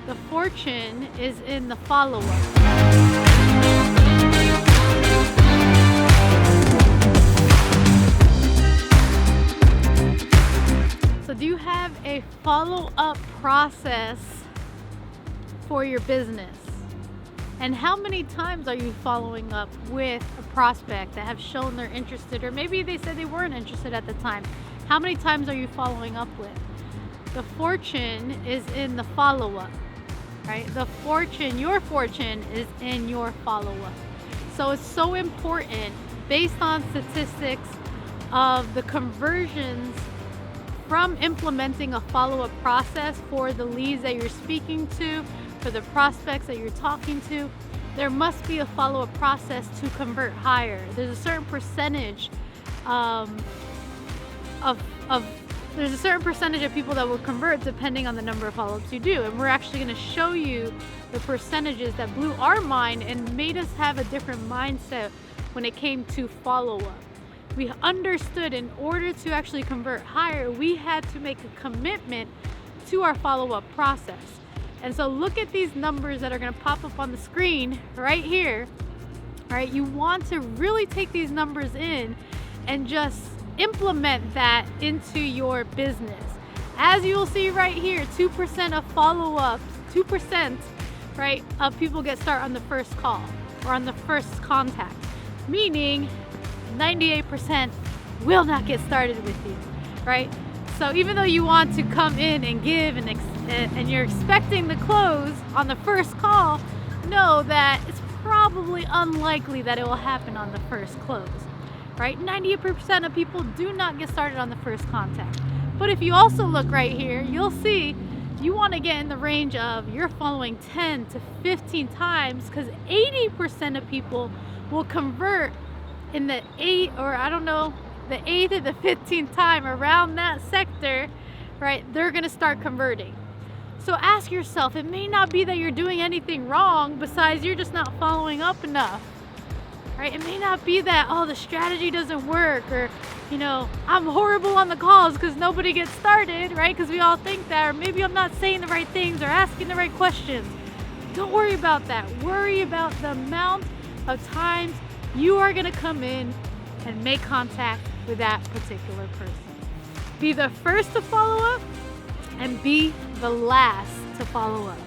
The fortune is in the follow-up. So do you have a follow-up process for your business? And how many times are you following up with a prospect that have shown they're interested, or maybe they said they weren't interested at the time? How many times are you following up with? The fortune is in the follow-up, right? Your fortune is in your follow-up. So it's so important, based on statistics of the conversions from implementing a follow-up process for the leads that you're speaking to, for the prospects that you're talking to. There must be a follow-up process to convert higher. There's a certain percentage there's a certain percentage of people that will convert depending on the number of follow-ups you do. And we're actually going to show you the percentages that blew our mind and made us have a different mindset when it came to follow-up. We understood in order to actually convert higher, we had to make a commitment to our follow-up process. And so look at these numbers that are going to pop up on the screen right here. All right, you want to really take these numbers in and just implement that into your business. As you will see right here, 2% of follow-ups, 2%, right, of people get started on the first call or on the first contact, meaning 98% will not get started with you, right? So even though you want to come in and give and you're expecting the close on the first call, know that it's probably unlikely that it will happen on the first close, right? 98% of people do not get started on the first contact. But if you also look right here, you'll see you want to get in the range of you're following 10 to 15 times, because 80% of people will convert in the 8th or the 15th time around that sector, right? They're going to start converting. So ask yourself, it may not be that you're doing anything wrong besides you're just not following up enough, right? It may not be that, the strategy doesn't work, or, I'm horrible on the calls because nobody gets started, right? Because we all think that, or maybe I'm not saying the right things or asking the right questions. Don't worry about that. Worry about the amount of times you are going to come in and make contact with that particular person. Be the first to follow up and be the last to follow up.